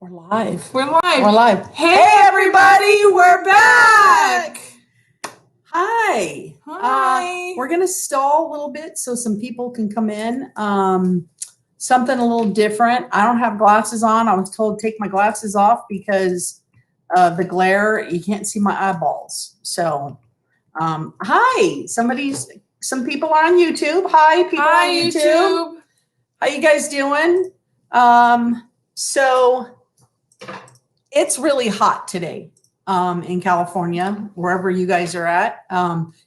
We're live. We're live. We're live. Hey, everybody, we're back. Hi. Hi. We're going to stall a little bit so some people can come in. Something a little different. I don't have glasses on. I was told to take my glasses off because of the glare. You can't see my eyeballs. So, hi. Some people are on YouTube. Hi, people on YouTube. How you guys doing? So it's really hot today in California, wherever you guys are at.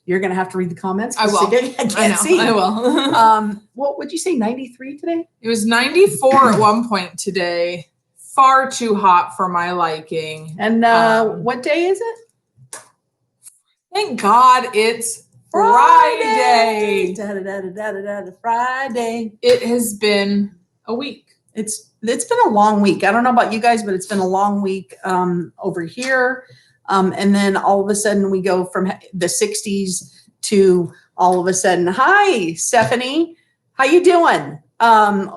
You're going to have to read the comments. I will. I know. I will. What would you say, 93 today? It was 94 at one point today. Far too hot for my liking. And what day is it? Thank God it's Friday. Friday. It has been a week. It's been a long week. I don't know about you guys, but it's been a long week over here. And then all of a sudden we go from the 60s to all of a sudden, hi, Stephanie, how you doing?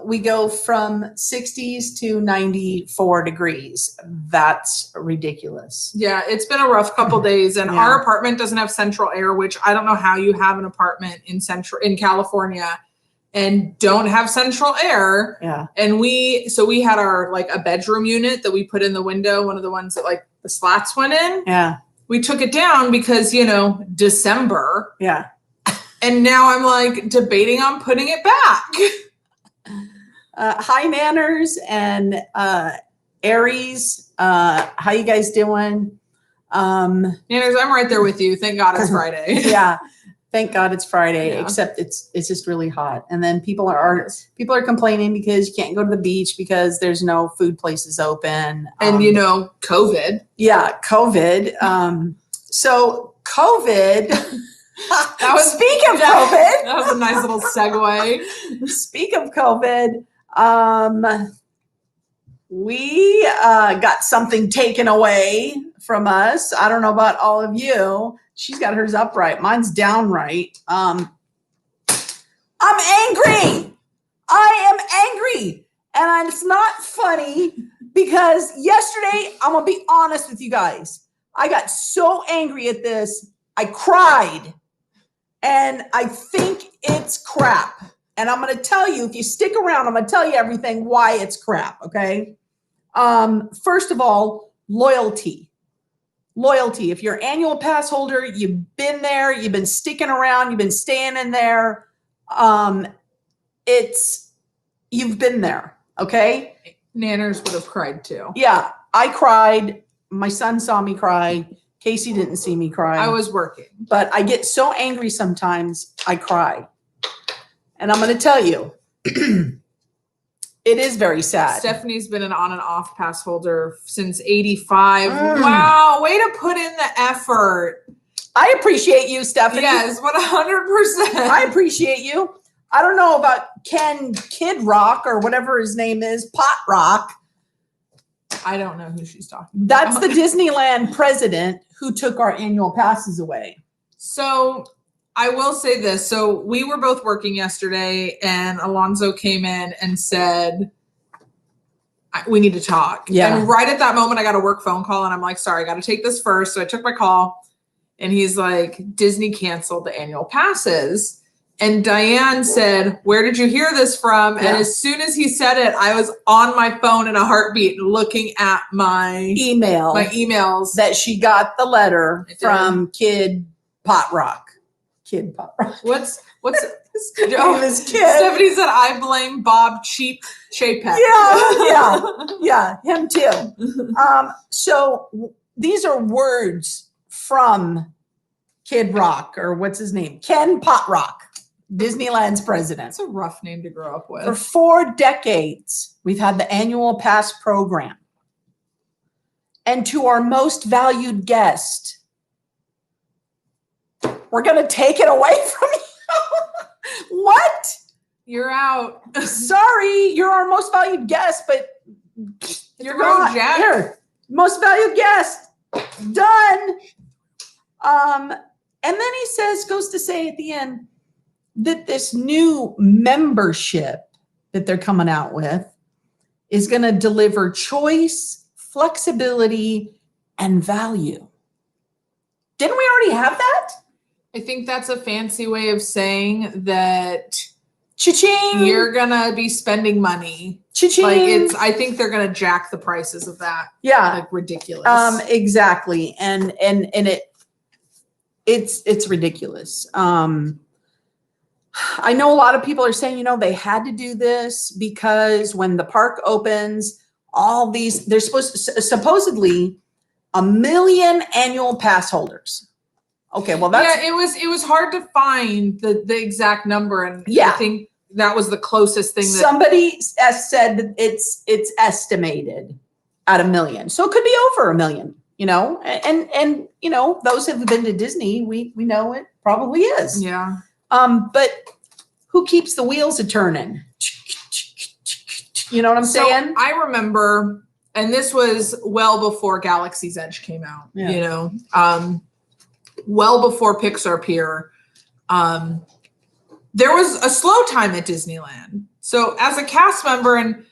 We go from 60s to 94 degrees. That's ridiculous. Yeah, it's been a rough couple days, and our apartment doesn't have central air, which I don't know how you have an apartment in California and don't have central air. Yeah. And we had our a bedroom unit that we put in the window, one of the ones that the slats went in. Yeah. We took it down because, December. Yeah. And now I'm debating on putting it back. Hi, Manners and Aries. How you guys doing? Manners, I'm right there with you. Thank God it's Friday. Yeah. Thank God it's Friday, Yeah. except it's just really hot. And then people are complaining because you can't go to the beach because there's no food places open. And COVID. Yeah, COVID. So COVID. Speak of COVID. That was a nice little segue. Speak of COVID. We got something taken away from us. I don't know about all of you. She's got hers upright. Mine's downright. I'm angry. I am angry. And it's not funny because yesterday, I'm going to be honest with you guys. I got so angry at this. I cried. And I think it's crap. And I'm going to tell you, if you stick around, I'm going to tell you everything why it's crap. Okay. First of all, loyalty. Loyalty. If you're an annual pass holder, you've been there, you've been sticking around, you've been staying in there. You've been there. Okay. Nanners would have cried too. Yeah. I cried. My son saw me cry. Casey didn't see me cry. I was working. But I get so angry sometimes, I cry. And I'm going to tell you, it is very sad. Stephanie's been an on and off pass holder since 85. Wow. Way to put in the effort. I appreciate you, Stephanie. Yes, 100%. I appreciate you. I don't know about Kid Rock or whatever his name is, Pot Rock. I don't know who she's talking That's about. the Disneyland president who took our annual passes away. So I will say this. So we were both working yesterday and Alonzo came in and said, we need to talk. Yeah. And right at that moment, I got a work phone call and I'm like, sorry, I got to take this first. So I took my call and he's like, Disney canceled the annual passes. And Diane said, where did you hear this from? Yeah. And as soon as he said it, I was on my phone in a heartbeat looking at my emails. That she got the letter from Kid Pot Rock. Kid Pot Rock. What's his name is Kid. Stephanie said, I blame Bob Cheap Chapek. Yeah, him too. So these are words from Kid Rock, or what's his name? Ken Pot Rock, Disneyland's president. That's a rough name to grow up with. For 4 decades, we've had the annual pass program. And to our most valued guest, we're going to take it away from you. What? You're out. Sorry, you're our most valued guest, but you're not. Here, most valued guest. Done. And then he goes to say at the end that this new membership that they're coming out with is going to deliver choice, flexibility, and value. Didn't we already have that? I think that's a fancy way of saying that Cha-ching! you're gonna be spending money. Cha-ching! Like I think they're gonna jack the prices of that. Yeah. Like ridiculous. Exactly. And it's ridiculous. I know a lot of people are saying, they had to do this because when the park opens, all these, they're supposedly 1 million annual pass holders. Okay, well that's it was hard to find the exact number, and I think that was the closest thing that somebody said that it's estimated at 1 million. So it could be over 1 million, and those who have been to Disney, we know it probably is. Yeah. But who keeps the wheels a turning? You know what I'm saying? I remember, and this was well before Galaxy's Edge came out, well before Pixar Pier. There was a slow time at Disneyland. So as a cast member, and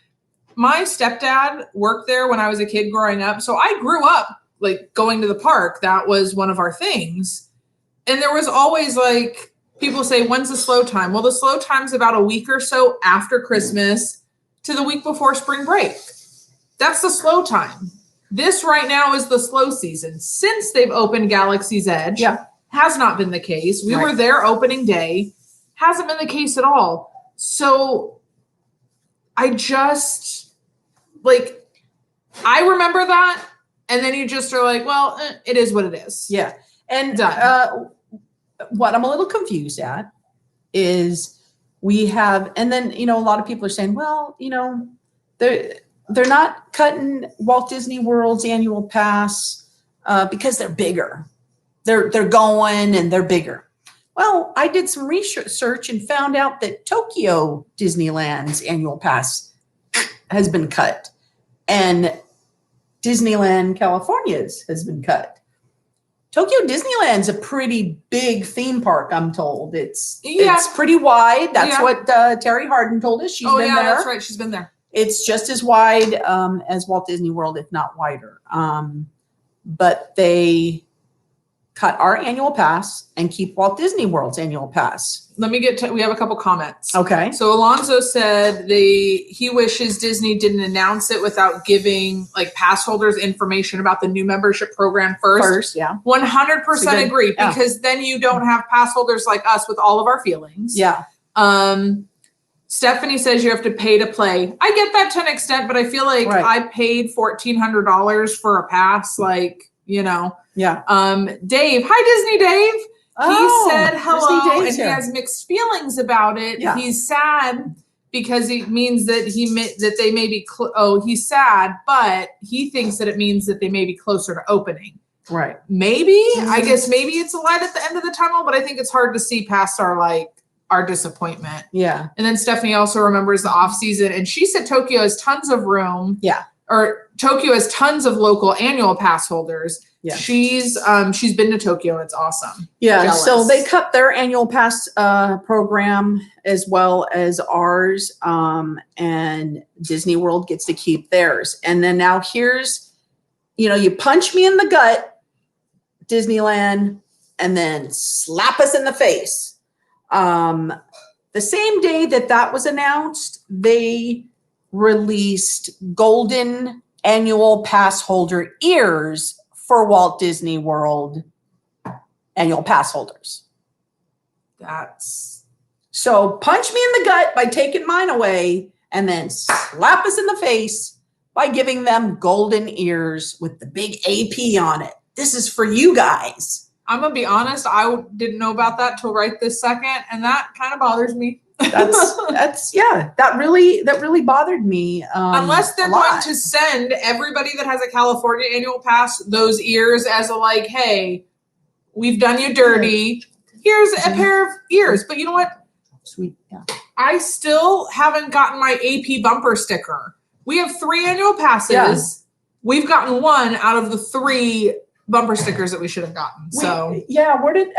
my stepdad worked there when I was a kid growing up. So I grew up like going to the park. That was one of our things. And there was always like, people say, when's the slow time? Well, the slow time's about a week or so after Christmas to the week before spring break. That's the slow time. This right now is the slow season. Since they've opened Galaxy's Edge, has not been the case. We were there opening day. Hasn't been the case at all. So I just, I remember that. And then you just are like, well, it is what it is. Yeah. And what I'm a little confused at is we have, and then, a lot of people are saying, well, they're not cutting Walt Disney World's annual pass because they're bigger. They're going and they're bigger. Well, I did some research and found out that Tokyo Disneyland's annual pass has been cut, and Disneyland California's has been cut. Tokyo Disneyland's a pretty big theme park, I'm told. It's pretty wide. That's what Terry Harden told us. She's been there. That's right. She's been there. It's just as wide as Walt Disney World, if not wider. But they cut our annual pass and keep Walt Disney World's annual pass. Let me we have a couple comments. Okay. So Alonzo said he wishes Disney didn't announce it without giving pass holders information about the new membership program first. 100% agree, because then you don't have pass holders like us with all of our feelings. Yeah. Stephanie says you have to pay to play. I get that to an extent, but I feel like I paid $1,400 for a pass. Yeah. Dave. Hi, Disney Dave. He said hello, and he has mixed feelings about it. Yeah. He's sad because it means that they may be. He's sad, but he thinks that it means that they may be closer to opening. Right. Maybe. I guess maybe it's a light at the end of the tunnel, but I think it's hard to see past our disappointment. Yeah. And then Stephanie also remembers the off season, and she said Tokyo has tons of room. Yeah. Or Tokyo has tons of local annual pass holders. Yeah. She's been to Tokyo. It's awesome. Yeah. Jealous. So they cut their annual pass program as well as ours. And Disney World gets to keep theirs. And then now here's, you punch me in the gut, Disneyland, and then slap us in the face. The same day that was announced, they released golden annual pass holder ears for Walt Disney World annual pass holders. So punch me in the gut by taking mine away, and then slap us in the face by giving them golden ears with the big AP on it. This is for you guys. I'm going to be honest. I didn't know about that till right this second. And that kind of bothers me. That really bothered me. Unless they're going to send everybody that has a California annual pass those ears as hey, we've done you dirty. Here's a pair of ears. But you know what? Sweet. Yeah. I still haven't gotten my AP bumper sticker. We have 3 annual passes. Yeah. We've gotten 1 out of the 3 bumper stickers that we should have gotten. Where did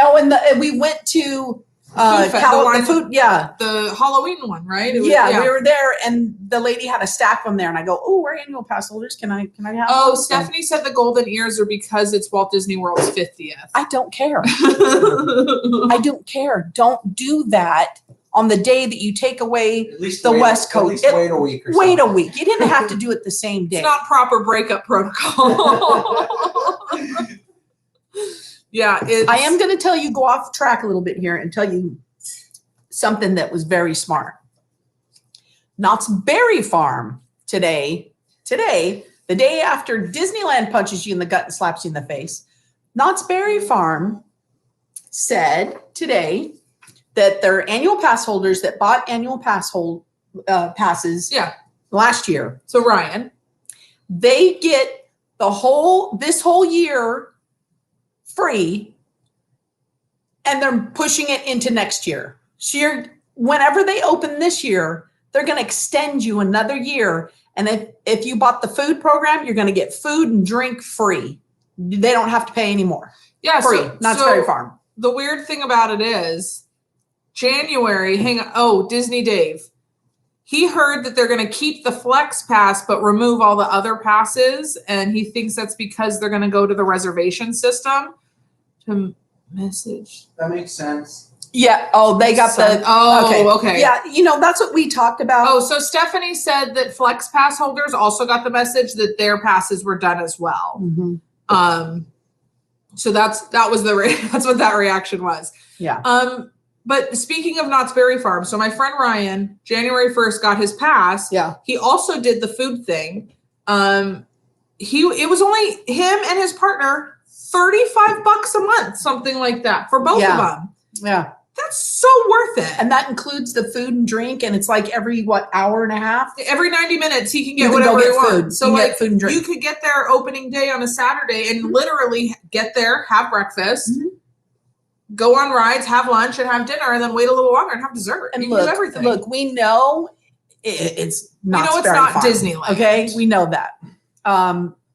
we went to the food, yeah. The Halloween one, right? We were there, and the lady had a stack of them there, and I go, "Oh, we're annual pass holders. Can I have?" Oh, those? Stephanie said the golden ears are because it's Walt Disney World's 50th. I don't care. I don't care. Don't do that on the day that you take away the West Coast. At least wait a week or Wait something. a week. You didn't have to do it the same day. It's not proper breakup protocol. Yeah, I am going to tell you, go off track a little bit here and tell you something that was very smart. Knott's Berry Farm today, the day after Disneyland punches you in the gut and slaps you in the face, Knott's Berry Farm said today that their annual pass holders that bought annual passes last year. So Ryan, they get this whole year free, and they're pushing it into next year. So whenever they open this year, they're going to extend you another year. And if you bought the food program, you're going to get food and drink free. They don't have to pay anymore. Yeah, free. Knott's Berry Farm. The weird thing about it is January. Disney Dave. He heard that they're going to keep the Flex Pass but remove all the other passes, and he thinks that's because they're going to go to the reservation system. To message. That makes sense. Yeah. Oh, they got the. Oh, okay. Yeah, that's what we talked about. Oh, so Stephanie said that Flex Pass holders also got the message that their passes were done as well. Mm-hmm. So that's what that reaction was. Yeah. But speaking of Knott's Berry Farm, so my friend Ryan, January 1st, got his pass. Yeah. He also did the food thing. It was only him and his partner, $35 a month, something like that for both of them. Yeah. That's so worth it. And that includes the food and drink, and it's like every hour and a half? Every 90 minutes he can get whatever he wants. So like food and drink. You could get there opening day on a Saturday and literally get there, have breakfast, go on rides, have lunch, and have dinner, and then wait a little longer and have dessert. And you can do everything. Look, we know it's not. We know it's not Disneyland. Okay, we know that.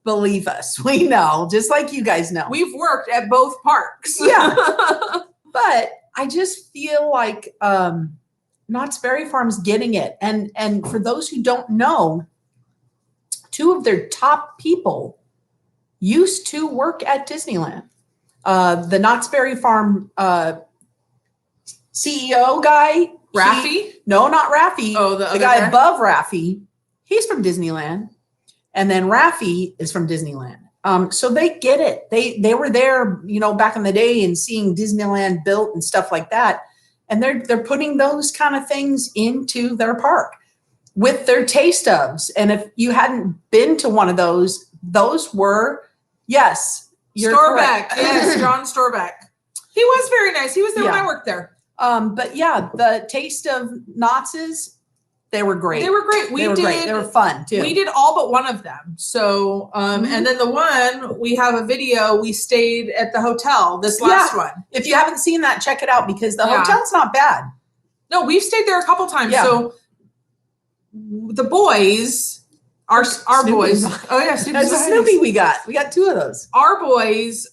Believe us, we know. Just like you guys know, we've worked at both parks. Yeah, but I just feel like Knott's Berry Farm's getting it, and for those who don't know, two of their top people used to work at Disneyland. The Knott's Berry Farm CEO guy, Raffi? No, not Raffi. Oh, the guy above Raffi. He's from Disneyland, and then Raffi is from Disneyland. So they get it. They were there, back in the day and seeing Disneyland built and stuff like that, and they're putting those kind of things into their park with their taste ofs. And if you hadn't been to one of those were Storbeck. Yes, John Storbeck. He was very nice. He was there when I worked there. But yeah, the taste of Knott's, they were great. They were great. They were fun too. We did all but one of them. So, and then the one, we have a video, we stayed at the hotel, this last one. If you haven't seen that, check it out because the hotel's not bad. No, we've stayed there a couple times. Yeah. So the boys, our boys. Oh yeah, There's a Snoopy we got. We got two of those. Our boys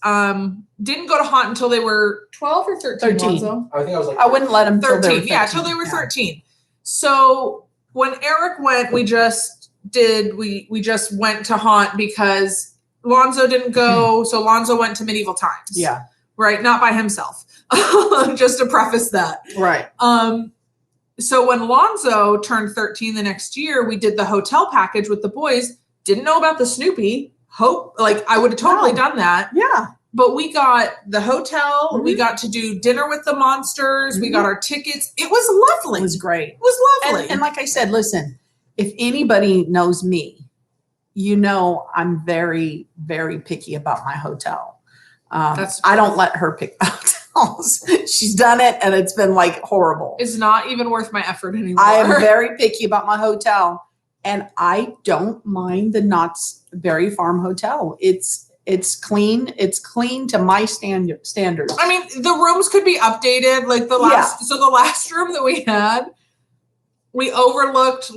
didn't go to haunt until they were 12 or 13. 13. I think I was like I wouldn't let them 13. Yeah, till they were 13. So when Eric went, we just went to haunt because Lonzo didn't go. So Lonzo went to Medieval Times. Yeah. Right. Not by himself. Just to preface that. Right. So when Lonzo turned 13 the next year, we did the hotel package with the boys. Didn't know about the Snoopy. I would have totally done that. Yeah. But we got the hotel. We got to do dinner with the monsters. We got our tickets. It was lovely. It was great. It was lovely. And like I said, listen, if anybody knows me, I'm very, very picky about my hotel. I don't let her pick hotels. She's done it, and it's been horrible. It's not even worth my effort anymore. I am very picky about my hotel, and I don't mind the Knott's Berry Farm Hotel. It's clean. It's clean to my standards. I mean, the rooms could be updated. So the last room that we had, we overlooked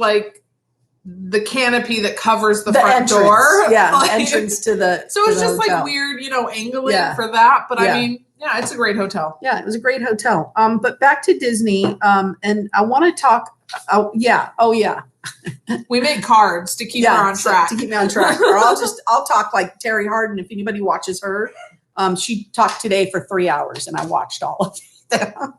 the canopy that covers the front entrance. door. Yeah, the entrance to the. So it's just hotel. weird, angling for that. But I mean, Yeah, it's a great hotel. Yeah, it was a great hotel. But back to Disney. And I want to talk. Oh yeah. We make cards to keep her on track. To keep me on track. Or I'll talk like Terry Hardin. If anybody watches her, she talked today for 3 hours, and I watched all of them.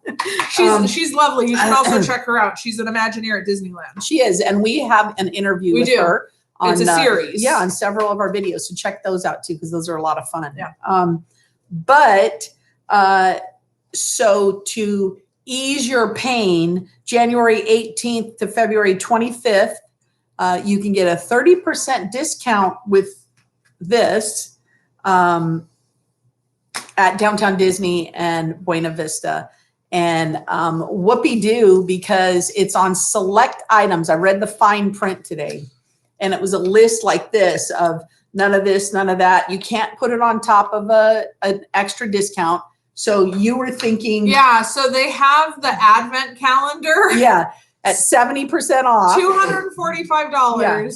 She's lovely. You should also check her out. She's an Imagineer at Disneyland. She is, and we have an interview with her. It's a series. Yeah, on several of our videos. So check those out too, because those are a lot of fun. Yeah. So to ease your pain, January 18th to February 25th, you can get a 30% discount with this at Downtown Disney and Buena Vista. And whoopee-doo, because it's on select items. I read the fine print today, and it was a list like this of none of this, none of that. You can't put it on top of an extra discount. So you were thinking. Yeah, so they have the advent calendar. Yeah, at 70% off. $245. Yeah.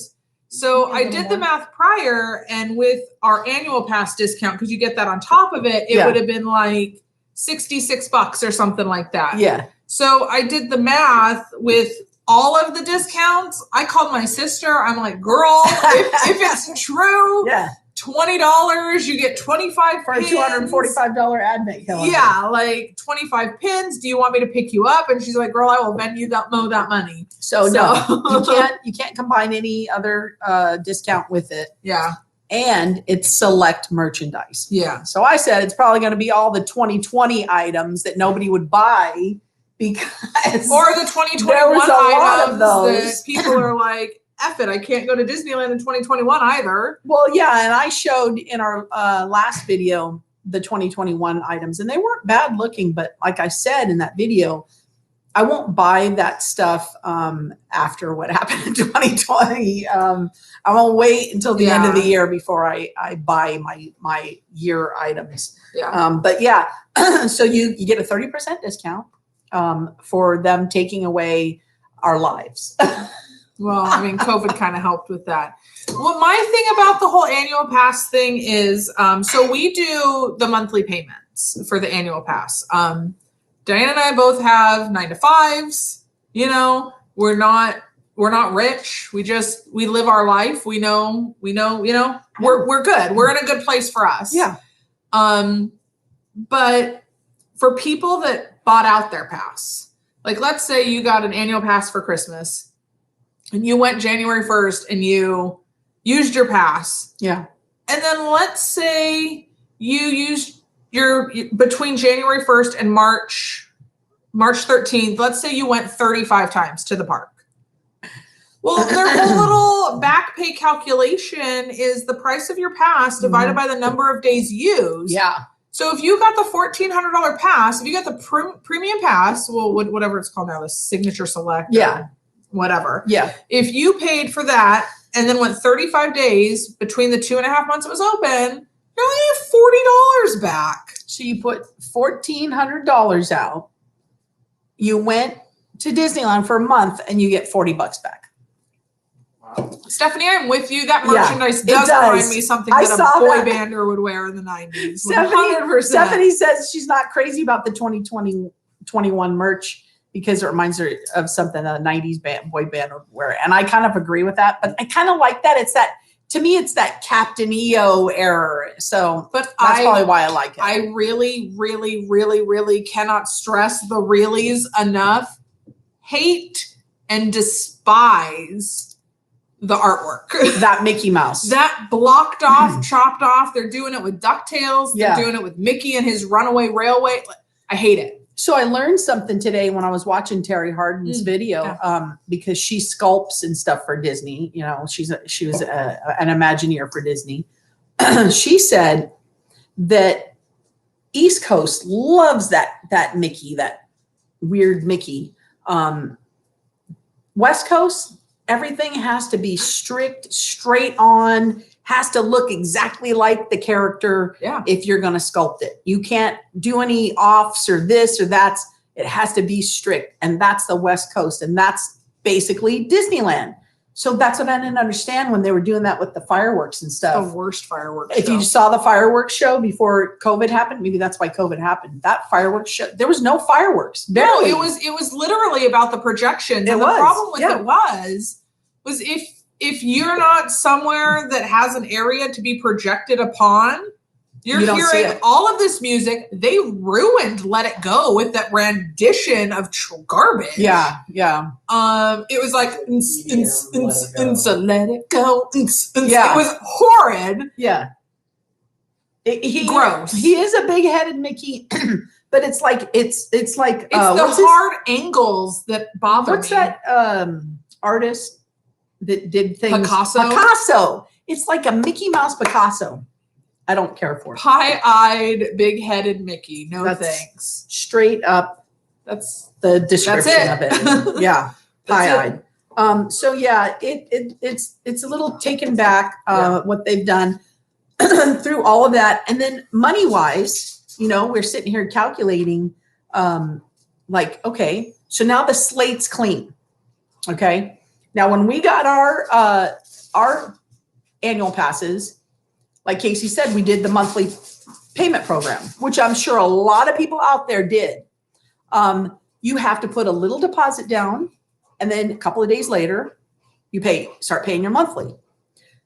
So I did the math prior, and with our annual pass discount, because you get that on top of it, it would have been like $66 or something like that. Yeah. So I did the math with all of the discounts. I called my sister. I'm like, girl, if it's true, $20, you get 25 for a $245 advent calendar. Yeah, like 25 pins. Do you want me to pick you up? And she's like, girl, I will Venmo that money. So no, you can't combine any other discount with it. Yeah. And it's select merchandise. Yeah. So I said it's probably going to be all the 2020 items that nobody would buy because or the 2021 there was a lot of those that people are like, F it, I can't go to Disneyland in 2021 either. Well, yeah, and I showed in our last video the 2021 items, and they weren't bad looking, but like I said in that video, I won't buy that stuff after what happened in 2020. I'm gonna wait until the end of the year before I buy my year items. Yeah. But yeah, so you get a 30% discount for them taking away our lives. Well, I mean, COVID kind of helped with that. Well, my thing about the whole annual pass thing is, so we do the monthly payments for the annual pass. Diane and I both have 9 to 5s. You know, we're not rich. We live our life. We know, we're good. We're in a good place for us. Yeah. But for people that bought out their pass, like let's say you got an annual pass for Christmas and you went January 1st and you used your pass. Yeah. And then let's say you used between January 1st and March 13th, let's say you went 35 times to the park. Well, their whole little back pay calculation is the price of your pass divided by the number of days used. Yeah. So if you got the $1,400 pass, if you got the premium pass, well, whatever it's called now, the signature select. Yeah. Whatever. Yeah. If you paid for that and then went 35 days between the 2.5 months it was open, you're only $40 back. So you put $1,400 out. You went to Disneyland for a month and you get $40 back. Wow. Stephanie, I'm with you. That merchandise does remind me something that a boy bander would wear in the 90s. Stephanie says she's not crazy about the 2021 merch because it reminds her of something that a 90s boy band would wear. And I kind of agree with that, but I kind of like that. To me, it's that Captain EO era. So that's probably why I like it. I really, really, really, really cannot stress the reallys enough. Hate and despise the artwork. That Mickey Mouse. That blocked off, chopped off. They're doing it with DuckTales. They're doing it with Mickey and his Runaway Railway. I hate it. So I learned something today when I was watching Terry Hardin's video, because she sculpts and stuff for Disney. You know, she was an Imagineer for Disney. She said that East Coast loves that Mickey, that weird Mickey. West Coast, everything has to be strict, straight on, has to look exactly like the character if you're going to sculpt it. You can't do any offs or this or that. It has to be strict. And that's the West Coast. And that's basically Disneyland. So that's what I didn't understand when they were doing that with the fireworks and The stuff. worst fireworks. If you saw the fireworks show before COVID happened, maybe that's why COVID happened. That fireworks show, there was no fireworks. Barely. No, it was literally about the projections. It And was, the problem with yeah. it was if you're not somewhere that has an area to be projected upon, you're You don't see hearing it. all of this music. They ruined Let It Go with that rendition of garbage. Yeah. It was like let it go. Yeah. It was horrid. Yeah. Gross. He is a big-headed Mickey, but it's like it's like It's the hard angles that bother what's me. that artist that did things? Picasso? It's like a Mickey Mouse Picasso. I don't care for it. Pie-eyed, big-headed Mickey. No That's thanks. Straight up That's the description of it. Yeah, That's pie-eyed. So yeah, it's a little taken back what they've done through all of that, and then money-wise, we're sitting here calculating, like, okay, so now the slate's clean. Okay, now when we got our annual passes, like Casey said, we did the monthly payment program, which I'm sure a lot of people out there did. You have to put a little deposit down, and then a couple of days later, you start paying your monthly.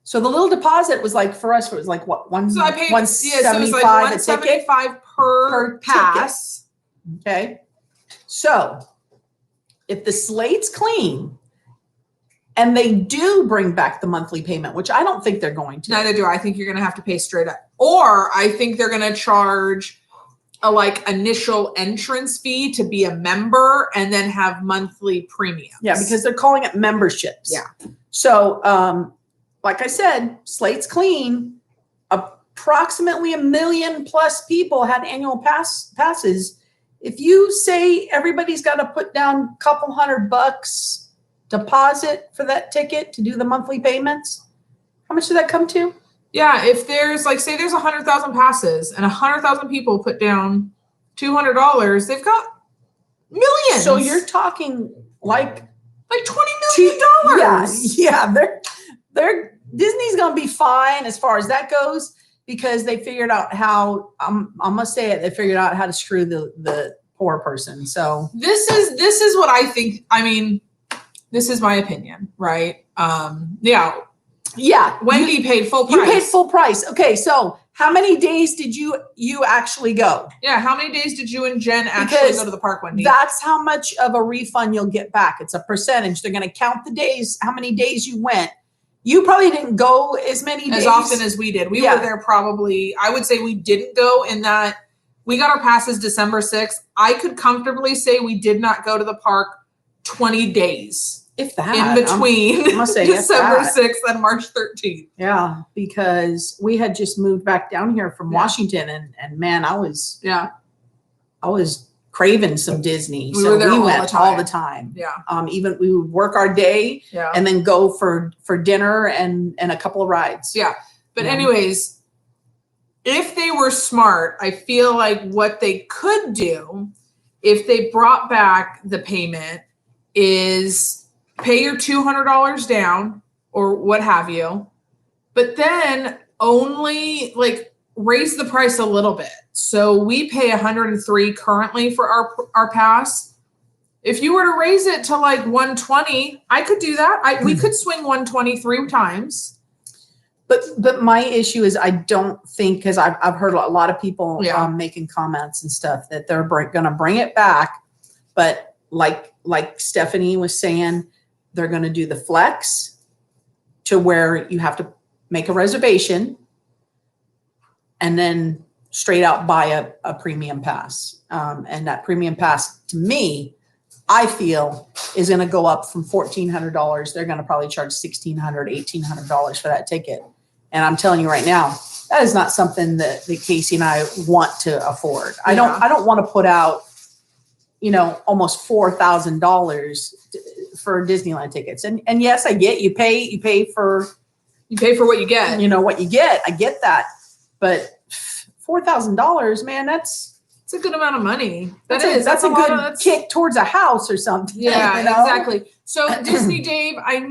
So the little deposit was like, for us, it was like what, So I paid $175 it was like a ticket? $175 per pass. Okay. So if the slate's clean and they do bring back the monthly payment, which I don't think they're going to. Neither do I. I think you're going to have to pay straight up. Or I think they're going to charge a like initial entrance fee to be a member and then have monthly premiums. Yeah, because they're calling it memberships. Yeah. So, like I said, slate's clean. Approximately 1 million plus people had annual passes. If you say everybody's got to put down a couple $100 deposit for that ticket to do the monthly payments, how much did that come to? Yeah, if there's like, say there's 100,000 passes and 100,000 people put down $200, they've got millions. So you're talking like $20 million. Yeah. They're Disney's gonna be fine as far as that goes, because they figured out how I'm gonna say it. They figured out how to screw the poor person. So this is what I think. I mean, this is my opinion, right? Yeah. Wendy paid full price. You paid full price. Okay, so how many days did you actually go? Yeah, how many days did you and Jen actually go to the park, Wendy? That's how much of a refund you'll get back. It's a percentage. They're going to count the days, how many days you went. You probably didn't go as many days. As often as we did. We were there probably, I would say we didn't go in that, we got our passes December 6th. I could comfortably say we did not go to the park 20 days. If that. In between I must say, December 6th and March 13th. Yeah, because we had just moved back down here from Washington, and man, I was craving some Disney. We were there all the time. Yeah. Even we would work our day and then go for dinner and a couple of rides. Yeah. But anyways, if they were smart, I feel like what they could do if they brought back the payment is pay your $200 down or what have you, but then only like raise the price a little bit. So we pay $103 currently for our pass. If you were to raise it to like $120, I could do that. We could swing $123 times. But my issue is I don't think, because I've heard a lot of people making comments and stuff that they're going to bring it back, but like Stephanie was saying, they're going to do the flex to where you have to make a reservation and then straight out buy a premium pass. And that premium pass, to me, I feel is going to go up from $1,400. They're going to probably charge $1,600, $1,800 for that ticket. And I'm telling you right now, that is not something that Casey and I want to afford. I don't want to put out, almost $4,000 for Disneyland tickets. And yes, I get you pay for what you get. What you get. I get that. But $4,000, man, that's It's a good amount of money. That's a lot good of kick towards a house or something. Yeah, you know? exactly. So Disney Dave, I'm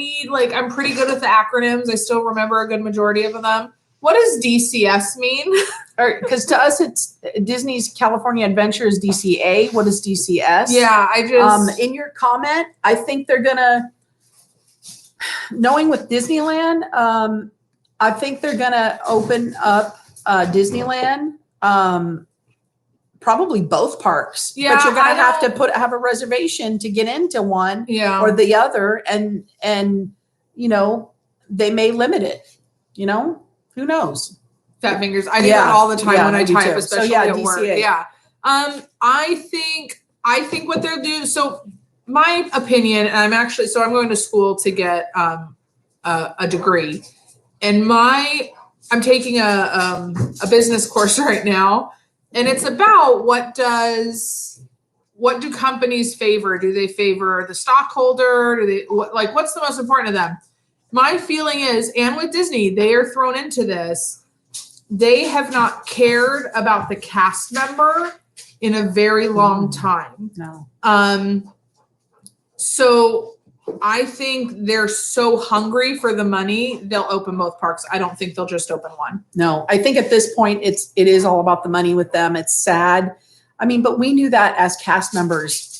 pretty good with the acronyms. I still remember a good majority of them. What does DCS mean? Because to us, it's Disney's California Adventure is DCA. What is DCS? Yeah, I just in your comment, I think they're gonna, knowing with Disneyland, I think they're gonna open up Disneyland, probably both parks. Yeah, but you're gonna I have to don't- have a reservation to get into one yeah. or the other, and you know, they may limit it. You know, who knows? Fat fingers. I do that all the time when I me type, too. especially so, yeah, at DCA. work. Yeah. I think what they'll do. So my opinion, and I'm going to school to get a degree, and I'm taking a business course right now, and it's about what do companies favor? Do they favor the stockholder? What's the most important to them? My feeling is, and with Disney, they are thrown into this. They have not cared about the cast member in a very long time. No. So I think they're so hungry for the money, they'll open both parks. I don't think they'll just open one. No, I think at this point it is all about the money with them. It's sad. I mean, but we knew that as cast members.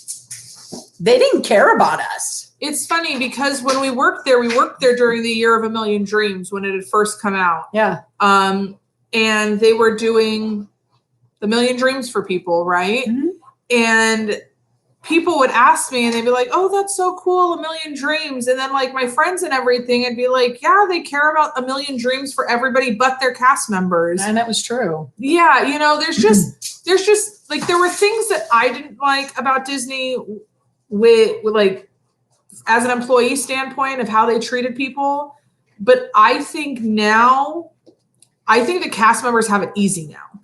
They didn't care about us. It's funny because when we worked there during the year of a million dreams when it had first come out. Yeah. And they were doing the million dreams for people, right? Mm-hmm. And people would ask me and they'd be like, oh, that's so cool, a million dreams. And then like my friends and everything, I'd be like, yeah, they care about a million dreams for everybody but their cast members. And that was true. Yeah, you know, there's just like there were things that I didn't like about Disney with like as an employee standpoint of how they treated people. But I think the cast members have it easy now.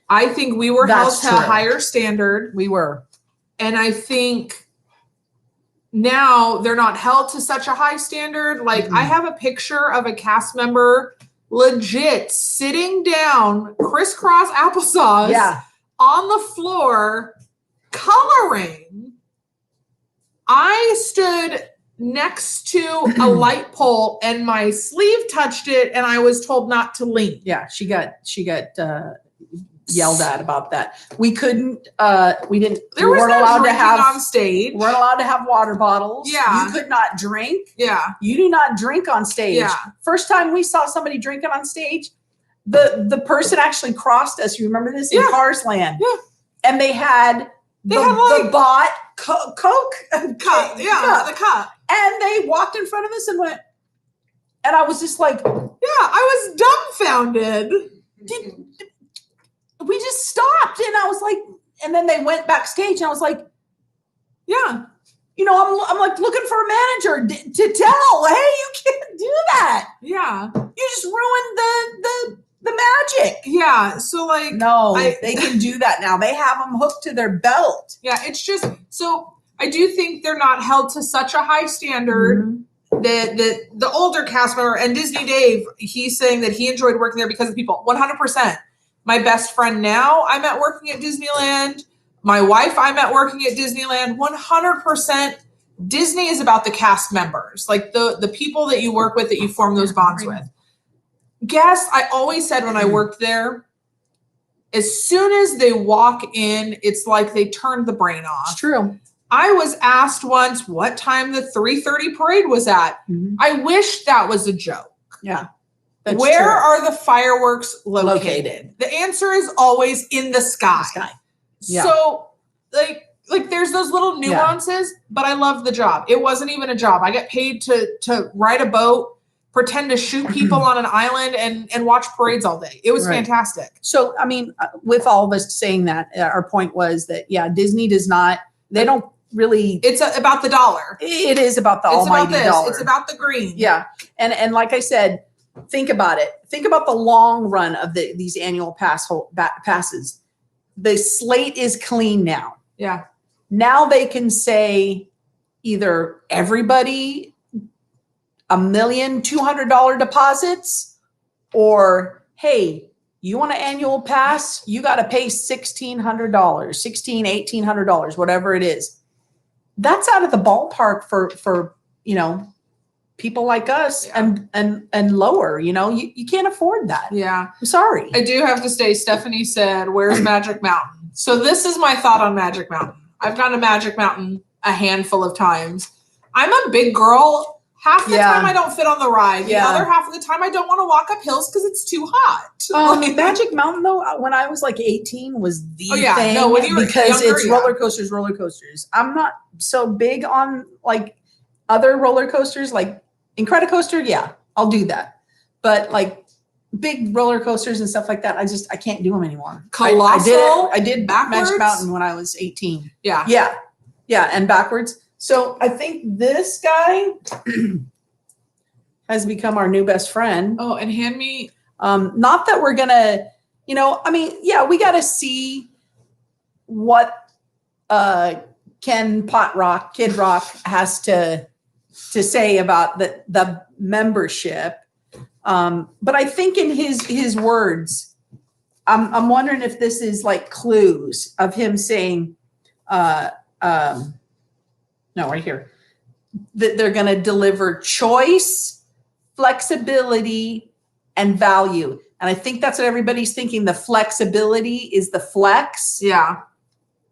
I think we were held to a higher standard. We were. And I think now they're not held to such a high standard. Like I have a picture of a cast member legit sitting down, crisscross applesauce on the floor, coloring. I stood next to a light pole and my sleeve touched it and I was told not to lean. Yeah, she got yelled at about that. We couldn't we weren't allowed to have on stage. We weren't allowed to have water bottles. Yeah. You could not drink. Yeah. You do not drink on stage. Yeah. First time we saw somebody drinking on stage, the person actually crossed us. You remember this in Cars Land? Yeah. And they had the bought Coke cup. Yeah, the cup. And they walked in front of us and went, and I was just like, I was dumbfounded. We just stopped, and I was like, and then they went backstage, and I was like, yeah, you know, I'm like looking for a manager to tell, hey, you can't do that. Yeah, you just ruined the magic. Yeah, so like, no, they can do that now. They have them hooked to their belt. Yeah, it's just so I do think they're not held to such a high standard. Mm-hmm. The older cast member and Disney Dave, he's saying that he enjoyed working there because of people. 100%. My best friend now, I met working at Disneyland. My wife, I met working at Disneyland. 100%. Disney is about the cast members, like the people that you work with, that you form those bonds with. Guests, I always said when I worked there, as soon as they walk in, it's like they turned the brain off. It's true. I was asked once what time the 3:30 parade was at. Mm-hmm. I wish that was a joke. Yeah. Where are the fireworks located? The answer is always in the sky. Yeah. So like there's those little nuances, but I love the job. It wasn't even a job. I get paid to ride a boat, pretend to shoot people on an island and watch parades all day. It was fantastic. So, I mean, with all of us saying that, our point was that, Disney does not, they don't really. It's about the dollar. It is about the almighty dollar. It's about the green. Yeah. And like I said, think about it. Think about the long run of these annual passes. The slate is clean now. Yeah. Now they can say either everybody $1,200,000 deposits, or hey, You want an annual pass? You got to pay $1,600, $1,800, whatever it is. That's out of the ballpark for people like us and lower. You can't afford that. Yeah. I'm sorry. I do have to say, Stephanie said, "Where's Magic Mountain?" So this is my thought on Magic Mountain. I've gone to Magic Mountain a handful of times. I'm a big girl. Half the time I don't fit on the ride. The other half of the time I don't want to walk up hills because it's too hot. Magic Mountain, though, when I was like 18, was the thing. No, when you were because younger, it's roller coasters. I'm not so big on like other roller coasters, like Incredicoaster. Yeah, I'll do that. But like big roller coasters and stuff like that, I can't do them anymore. Colossal. I did backwards? Magic Mountain when I was 18. Yeah, and backwards. So I think this guy has become our new best friend. Oh, and hand me. Not that we're gonna, we got to see what Kid Rock has to say about the membership. But I think in his words, I'm wondering if this is like clues of him saying, no, right here, that they're going to deliver choice, flexibility, and value. And I think that's what everybody's thinking. The flexibility is the flex. Yeah.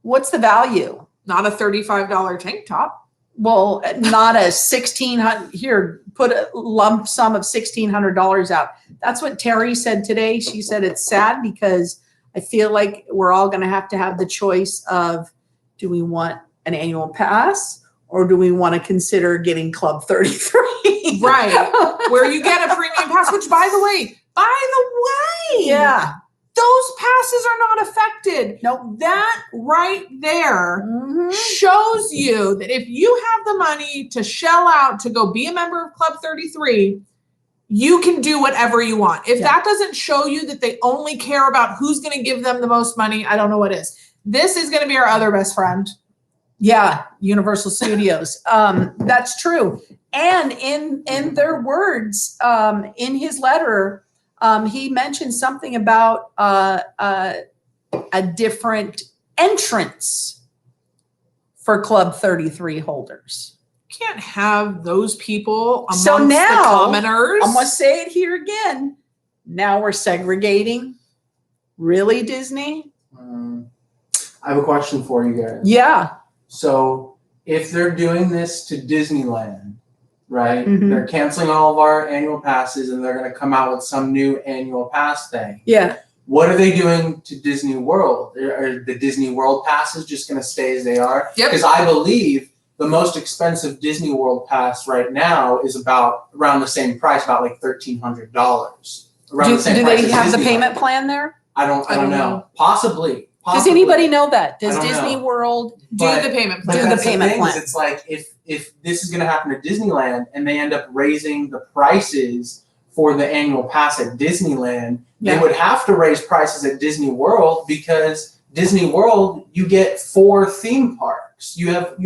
What's the value? Not a $35 tank top. Well, not a $1,600. Here, put a lump sum of $1,600 out. That's what Terry said today. She said it's sad because I feel like we're all going to have the choice of, do we want an annual pass? Or do we want to consider getting Club 33? Right. Where you get a premium pass, which by the way, yeah, those passes are not affected. Nope. That right there shows you that if you have the money to shell out to go be a member of Club 33, you can do whatever you want. If that doesn't show you that they only care about who's going to give them the most money, I don't know what is. This is going to be our other best friend. Yeah, Universal Studios. That's true. And in their words, in his letter, he mentioned something about a different entrance for Club 33 holders. Can't have those people amongst So now, the commoners. I'm going to say it here again. Now we're segregating. Really, Disney? I have a question for you guys. Yeah. So if they're doing this to Disneyland, right? Mhm. They're canceling all of our annual passes and they're going to come out with some new annual pass thing. Yeah. What are they doing to Disney World? Are the Disney World passes just going to stay as they are? Yep. Because I believe the most expensive Disney World pass right now is about around the same price, about like $1,300. Do they have the payment plan there? I don't know. Possibly. Does anybody know that? Does I don't Disney know. World do the payment plan? Do the that's payment thing, plan. It's like if this is going to happen at Disneyland and they end up raising the prices for the annual pass at Disneyland, they would have to raise prices at Disney World because Disney World, you get 4 theme parks. You have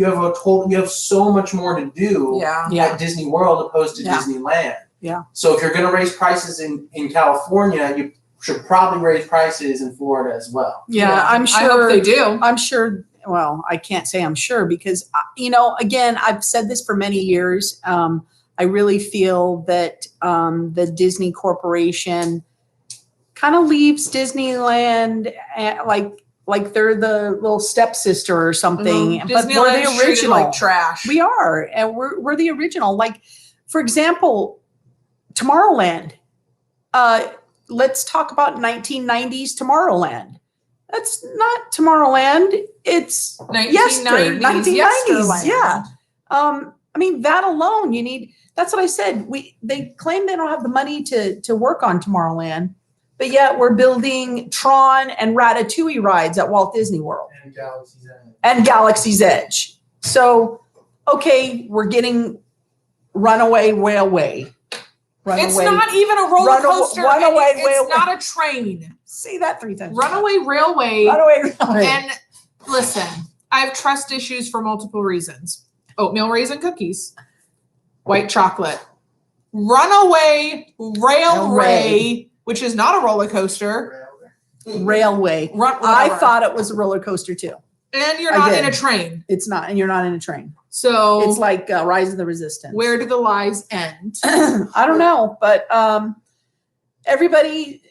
so much more to do at Disney World opposed to Disneyland. Yeah. So if you're going to raise prices in California, you should probably raise prices in Florida as well. Yeah, I'm sure. I hope they do. I'm sure. Well, I can't say I'm sure because, again, I've said this for many years. I really feel that the Disney Corporation kind of leaves Disneyland like they're the little stepsister or something. But we're the original. Like trash. We are, and we're the original. Like, for example, Tomorrowland. Let's talk about 1990s Tomorrowland. That's not Tomorrowland. It's 1990s. Yeah. I mean, that alone, you need. That's what I said. They claim they don't have the money to work on Tomorrowland, but yet we're building Tron and Ratatouille rides at Walt Disney World And Galaxy's Edge. So, okay, we're getting Runaway Railway. It's not even a roller coaster. It's not a train. Say that 3 times. Runaway Railway. Runaway Railway. And listen, I have trust issues for multiple reasons. Oatmeal raisin cookies, white chocolate, Runaway Railway which is not a roller coaster. Railway. Whatever. I thought it was a roller coaster too. And you're not in a train. It's not, and you're not in a train. So it's like Rise of the Resistance. Where do the lies end? I don't know, but everybody,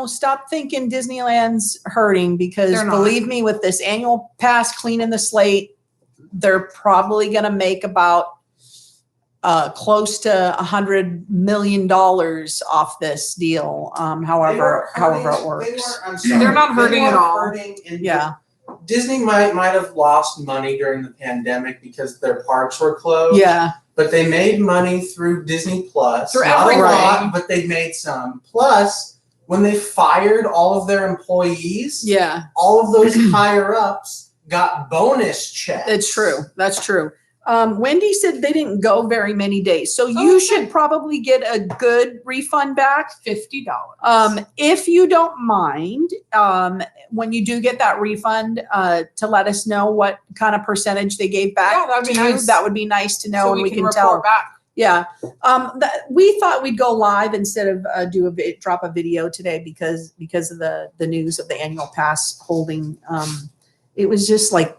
stop thinking Disneyland's hurting, because believe me, with this annual pass cleaning the slate, they're probably going to make about close to $100 million off this deal. However it works. They're not hurting at all. Yeah. Disney might have lost money during the pandemic because their parks were closed. Yeah. But they made money through Disney Plus. Through Not everything. a lot, but they made some. Plus, when they fired all of their employees, all of those higher ups got bonus checks. It's true. That's true. Wendy said they didn't go very many days. So you should probably get a good refund back. $50. If you don't mind, when you do get that refund, to let us know what kind of percentage they gave back. Yeah, that'd be nice. That would be nice to know, So and we can report tell. back. Yeah. We thought we'd go live instead of drop a video today because of the news of the annual pass holding. It was just like,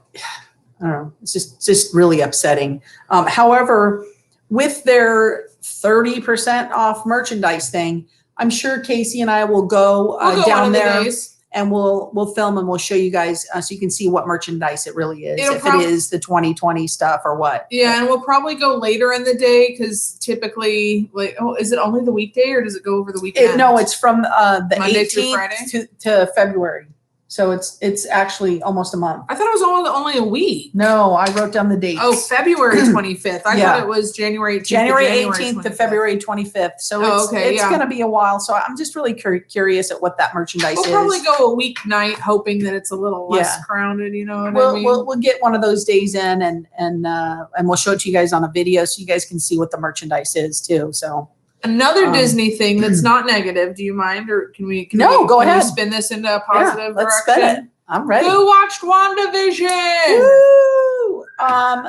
I don't know, it's just really upsetting. However, with their 30% off merchandise thing, I'm sure Casey and I will go, down there and we'll film and we'll show you guys so you can see what merchandise it really is. If it is the 2020 stuff or what. Yeah, and we'll probably go later in the day because typically, is it only the weekday or does it go over the weekend? No, it's from the Monday through 18th Friday? to February. So it's actually almost a month. I thought it was only a week. No, I wrote down the dates. Oh, February 25th. I thought it was January 18th. January 18th to February 25th. So it's going to be a while. So I'm just really curious at what that merchandise is. We'll probably go a weeknight hoping that it's a little less crowded, you know what I mean? We'll get one of those days in and we'll show it to you guys on a video so you guys can see what the merchandise is too. So another Disney thing that's not negative. Do you mind, or can we? Go ahead. We spin this into a positive let's direction? spin it. I'm ready. Who watched WandaVision? Woo!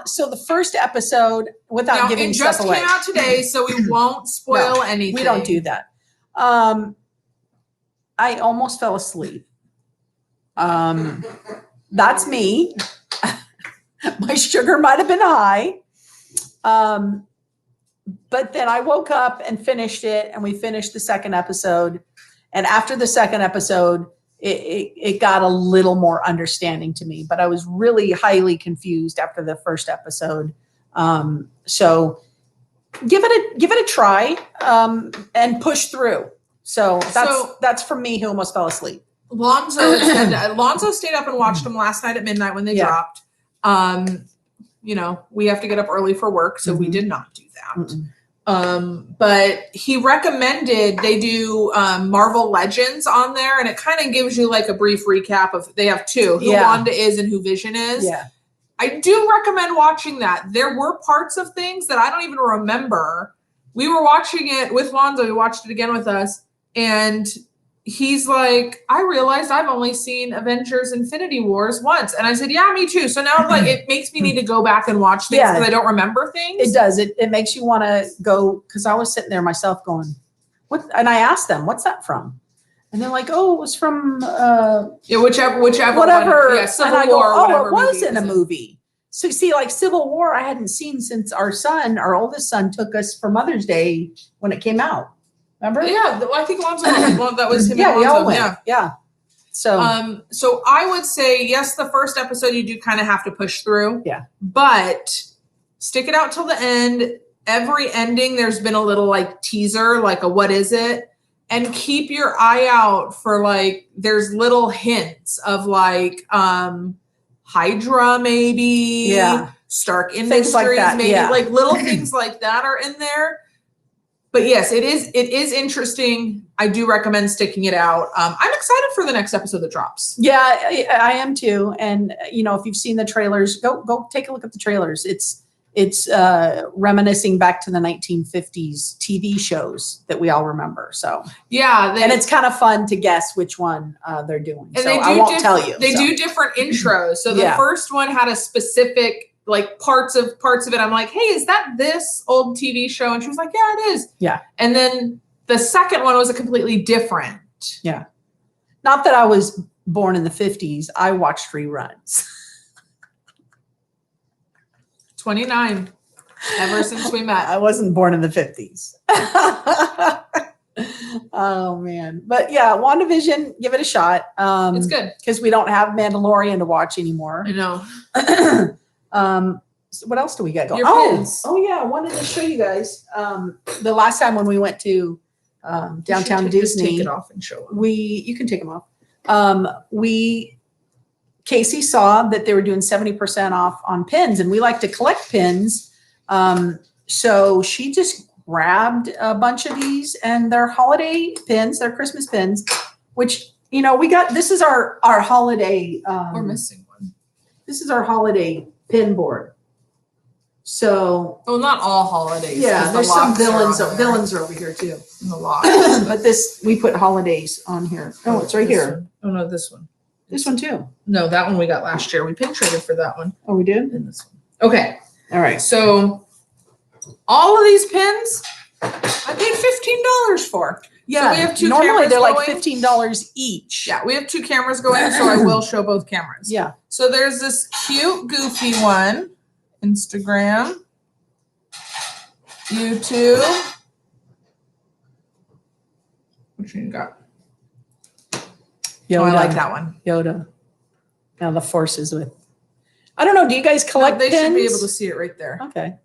So the first episode, without giving stuff away, it just came out today, so we won't spoil anything. We don't do that. I almost fell asleep. That's me. My sugar might have been high. But then I woke up and finished it, and we finished the second episode. And after the second episode, it got a little more understanding to me. But I was really highly confused after the first episode. So give it a try and push through. So that's from me who almost fell asleep. Lonzo stayed up and watched them last night at midnight when they dropped. We have to get up early for work, so we did not do that. But he recommended they do Marvel Legends on there, and it kind of gives you like a brief recap of, they have two, who Wanda is and who Vision is. Yeah. I do recommend watching that. There were parts of things that I don't even remember. We were watching it with Lonzo. He watched it again with us, and he's like, I realized I've only seen Avengers Infinity Wars once. And I said, yeah, me too. So now it makes me need to go back and watch things because I don't remember things. It does. It makes you want to go, because I was sitting there myself going, what? And I asked them, what's that from? And they're like, oh, it was from whichever whatever. One. Yeah, Civil and I go, War. It was in a movie. So see, like Civil War, I hadn't seen since our oldest son took us for Mother's Day when it came out. Remember? Yeah, I think Lonzo that was him. Yeah, and we all Lonzo. went. Yeah. So I would say, yes, the first episode you do kind of have to push through. Yeah. But stick it out till the end. Every ending, there's been a little like teaser, like a what is it? And keep your eye out for like, there's little hints of like Hydra maybe. Yeah. Stark Industries like that, maybe. yeah. Like little things like that are in there. But yes, it is interesting. I do recommend sticking it out. I'm excited for the next episode that drops. Yeah, I am too. And if you've seen the trailers, go take a look at the trailers. It's reminiscing back to the 1950s TV shows that we all remember. So yeah, and it's kind of fun to guess which one they're doing. And so I won't tell you. They do different intros. So the first one had a specific like parts of it. I'm like, hey, is that this old TV show? And she was like, yeah, it is. Yeah. And then The second one was a completely different. Yeah. Not that I was born in the 50s. I watched reruns. 29. Ever since we met. I wasn't born in the 50s. Oh, man. But yeah, WandaVision, give it a shot. It's good. Because we don't have Mandalorian to watch anymore. I know. So what else do we got going? Your pins. Oh, yeah. I wanted to show you guys. The last time when we went to downtown Disney. Take it off and show them. You can take them off. Casey saw that they were doing 70% off on pins, and we like to collect pins. So she just grabbed a bunch of these, and they're holiday pins, they're Christmas pins, which, you know, this is our holiday. We're missing one. This is our holiday pin board. So. Well, not all holidays. Yeah, there's some villains. Villains are over here too. A lot. But we put holidays on here. Oh, it's right here. Oh no, this one. This one too. No, that one we got last year. We pin traded for that one. Oh, we did? And this one. Okay. All right. So all of these pins, I paid $15 for. Yeah. So we have two normally cameras they're like going. $15 each. Yeah, we have two cameras going, so I will show both cameras. Yeah. So there's this cute, goofy one. Instagram. YouTube. Which one you got? Yoda. Oh, I like that one. Yoda. Now the Force is with. I don't know. Do you guys collect They pins? should be able to see it right there. Okay.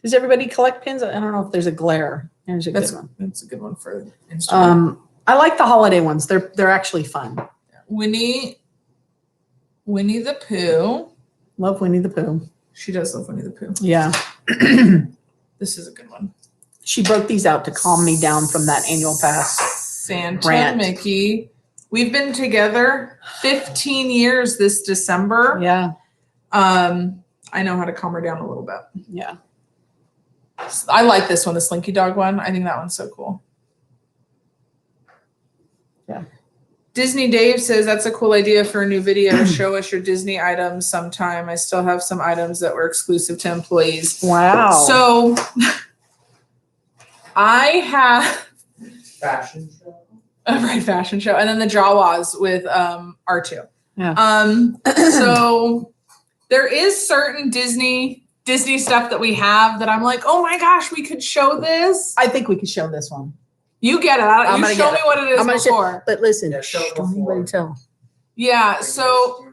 Does everybody collect pins? I don't know if there's a glare. There's a good one. That's a good one for Instagram. I like the holiday ones. They're actually fun. Winnie the Pooh. Love Winnie the Pooh. She does love Winnie the Pooh. Yeah. This is a good one. She broke these out to calm me down from that annual pass. Santa rant. Mickey. We've been together 15 years this December. Yeah. I know how to calm her down a little bit. Yeah. I like this one, the Slinky Dog one. I think that one's so cool. Yeah. Disney Dave says that's a cool idea for a new video. Show us your Disney items sometime. I still have some items that were exclusive to employees. Wow. So I have Fashion show. a right fashion show, and then the Jawas with R2. Yeah. So there is certain Disney stuff that we have that I'm like, oh my gosh, we could show this. I think we could show this one. You get it. I'm You gonna show get me it. what it is I'm gonna show- before. But listen, Yeah, show it don't before. anybody tell. Yeah. So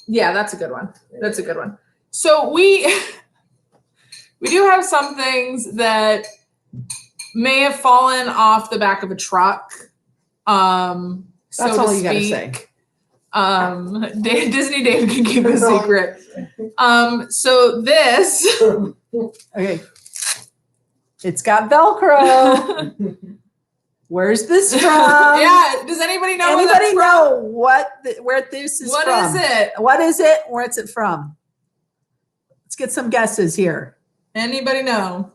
yeah, that's a good one. That's a good one. So we do have some things that may have fallen off the back of a truck. So That's to all you gotta speak. say. Disney Dave can keep a secret. So this. Okay. It's got Velcro. Where's this from? Yeah. Does anybody know? where Anybody that's know where this is What from? is it? What is it? Where's it from? Let's get some guesses here. Anybody know?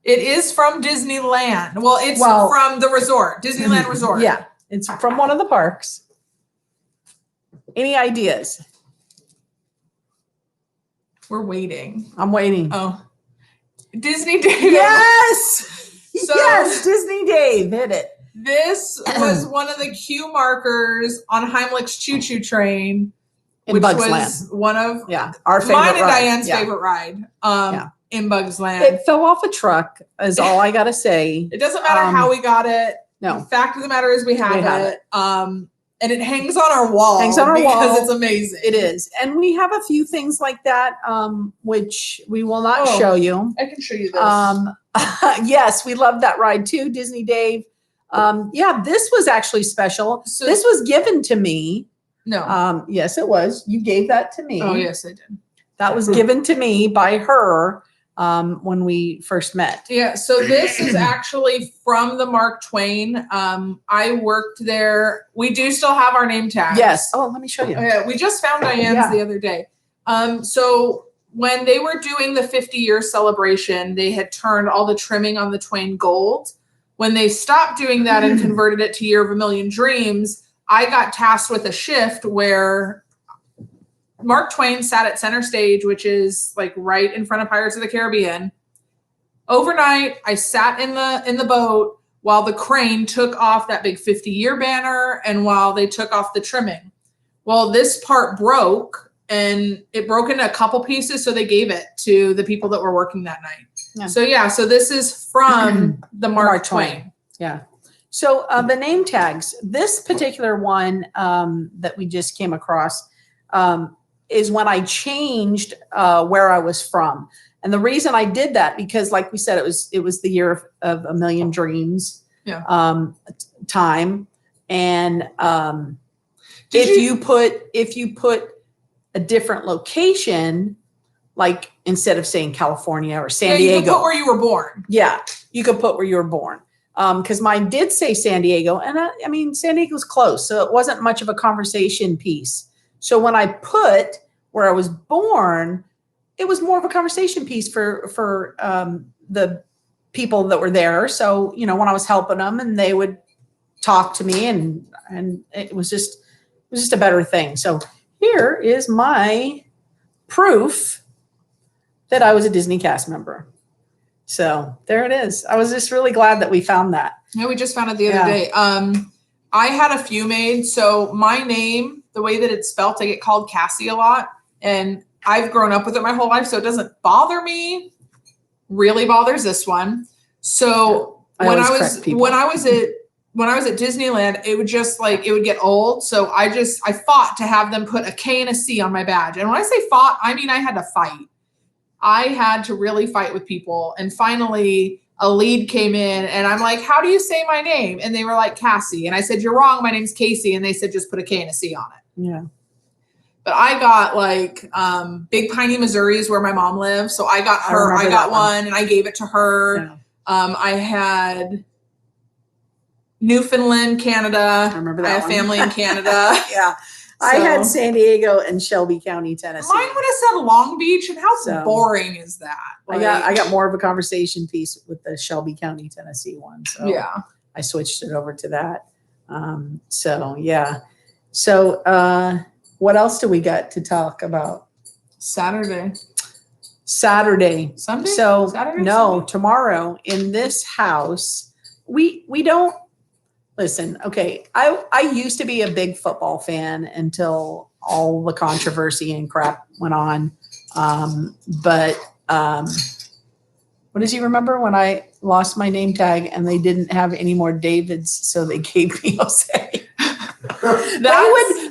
It is from Disneyland. Well, it's from the resort, Disneyland Resort. Yeah, it's from one of the parks. Any ideas? We're waiting. I'm waiting. Oh, Disney Dave. Yes! So- yes, Disney Dave, hit it. This was one of the cue markers on Heimlich's Choo Choo Train, In which Bugs was Land. one of Yeah, our favorite mine and ride. Diane's Yeah. favorite ride. Yeah. In Bugs Land. It fell off a truck, is all I gotta say. It doesn't matter how we got it. No. Fact of the matter is we have have it. And it hangs on our wall. Hangs on our because wall. it's amazing. It is. And we have a few things like that, which we will not Oh. show you. I can show you this. Yes, we love that ride too, Disney Dave. Yeah, this was actually special. So- This was given to me. No. Yes, it was. You gave that to me. Oh, yes, I did. That was given to me by her when we first met. Yeah, so this is actually from the Mark Twain. I worked there. We do still have our name tags. Yes. Oh, let me show you. Yeah, we just found Diane's Yeah. the other day. So when they were doing the 50-year celebration, they had turned all the trimming on the Twain gold. When they stopped doing that and converted it to Year of a Million Dreams, I got tasked with a shift where Mark Twain sat at center stage, which is like right in front of Pirates of the Caribbean. Overnight, I sat in the boat while the crane took off that big 50-year banner and while they took off the trimming. Well, this part broke, and it broke into a couple pieces, so they gave it to the people that were working that night. Yeah. So this is from the Mark Twain. Yeah. So the name tags, this particular one that we just came across is when I changed where I was from. And the reason I did that, because like we said, it was the year of a million dreams time. And if you put a different location, like instead of saying California or San Diego. You can put where you were born. Yeah, you could put where you were born. Because mine did say San Diego, and I mean, San Diego's close, so it wasn't much of a conversation piece. So when I put where I was born, it was more of a conversation piece for the people that were there. So, you know, when I was helping them and they would talk to me, and it was just a better thing. So here is my proof that I was a Disney cast member. So there it is. I was just really glad that we found that. Yeah, we just found it the other day. I had a few made. So my name, the way that it's spelled, I get called Cassie a lot. And I've grown up with it my whole life, so it doesn't bother me. Really bothers this one. So when I was at Disneyland, it would just it would get old. So I fought to have them put a K and a C on my badge. And when I say fought, I mean I had to fight. I had to really fight with people. And finally, a lead came in, and I'm like, how do you say my name? And they were like, Cassie. And I said, you're wrong. My name's Casey. And they said, just put a K and a C on it. Yeah. But I got Big Piney, Missouri is where my mom lives. So I got her. I got one, and I gave it to her. Yeah. I had Newfoundland, Canada. I remember that. I have family in Canada. Yeah. So, I had San Diego and Shelby County, Tennessee. Mine would have said Long Beach, and how boring is that? I got more of a conversation piece with the Shelby County, Tennessee one. So yeah, I switched it over to that. So yeah. So what else do we got to talk about? Saturday. Sunday. So Saturday, no, Sunday? Tomorrow in this house, we don't. Listen, okay, I used to be a big football fan until all the controversy and crap went on. But what does he remember when I lost my name tag and they didn't have any more Davids, so they gave me Jose?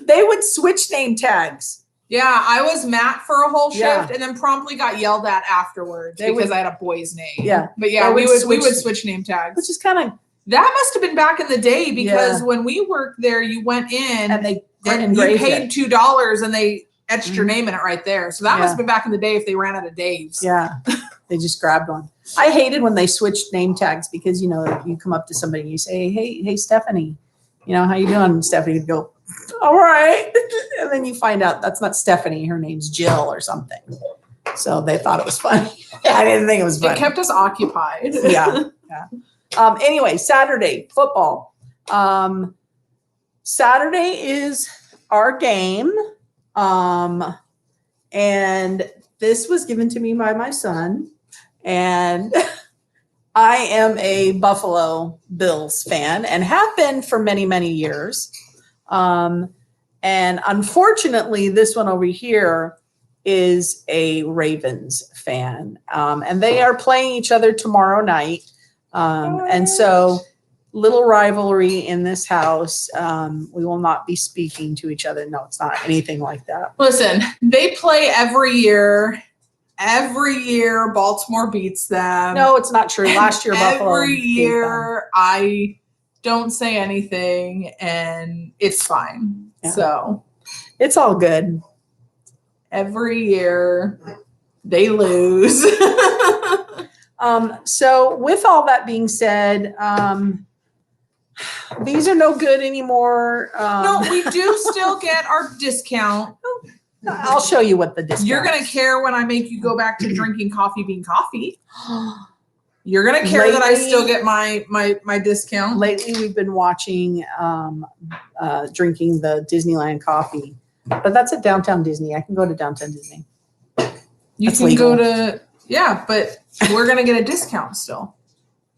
They would switch name tags. Yeah, I was Matt for a whole shift and then promptly got yelled at afterwards because I had a boy's name. Yeah. But yeah, we would switch name tags. Which is kind of... That must have been back in the day because when we worked there, you went in and you paid $2 and they etched your name in it right there. So that must have been back in the day if they ran out of Dave's. Yeah, they just grabbed one. I hated when they switched name tags because, you know, you come up to somebody and you say, hey, Stephanie, you know, how you doing? And Stephanie would go, all right. And then you find out that's not Stephanie. Her name's Jill or something. So they thought it was funny. I didn't think it was funny. It kept us occupied. Yeah. Anyway, Saturday football. Saturday is our game. And this was given to me by my son. And I am a Buffalo Bills fan and have been for many, many years. And unfortunately, this one over here is a Ravens fan. And they are playing each other tomorrow night. And so little rivalry in this house. We will not be speaking to each other. No, it's not anything like that. Listen, they play every year. Every year, Baltimore beats them. No, it's not true. Last year, Buffalo. Every year, I don't say anything, and it's fine. Yeah. So it's all good. Every year, they lose. So with all that being said, these are no good anymore. No, we do still get our discount. I'll show you what the discount. You're going to care when I make you go back to drinking coffee bean coffee. You're going to care that I still get my discount. Lately, we've been watching, drinking the Disneyland coffee. But that's at Downtown Disney. I can go to Downtown Disney. You That's can legal. go to, yeah, but we're going to get a discount still.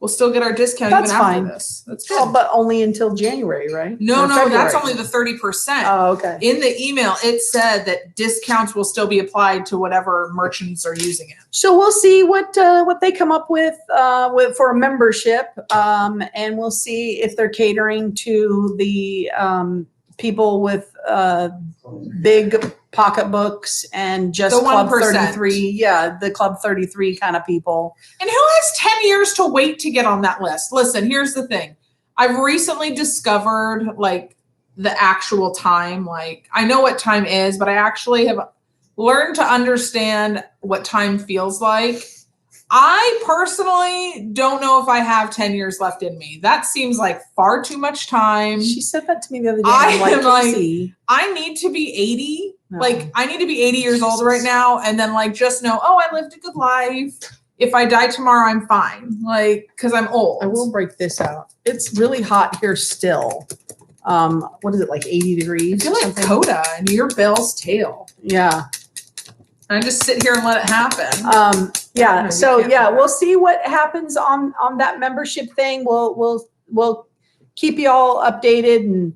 We'll still get our discount That's even after fine. this. That's good. Oh, but only until January, right? No, Or no, that's February. only the 30%. Oh, okay. In the email, it said that discounts will still be applied to whatever merchants are using it. So we'll see what they come up with for a membership, and we'll see if they're catering to the people with big pocketbooks and just The Club 1%. 33. Yeah, the Club 33 kind of people. And who has 10 years to wait to get on that list? Listen, here's the thing. I've recently discovered like the actual time. Like I know what time is, but I actually have learned to understand what time feels like. I personally don't know if I have 10 years left in me. That seems like far too much time. She said that to me the other day. I I'm am like, Casey. I need to be 80. No. Like I need to be 80 years old right now. And then like, just know, oh, I lived a good life. If I die tomorrow, I'm fine. Like, cause I'm old. I will break this out. It's really hot here still. What is it, like 80 degrees? I feel or like something? Coda and your Bell's tail. Yeah. I just sit here and let it happen. Yeah. No, So you can't yeah, do we'll see what happens on that membership thing. We'll keep you all updated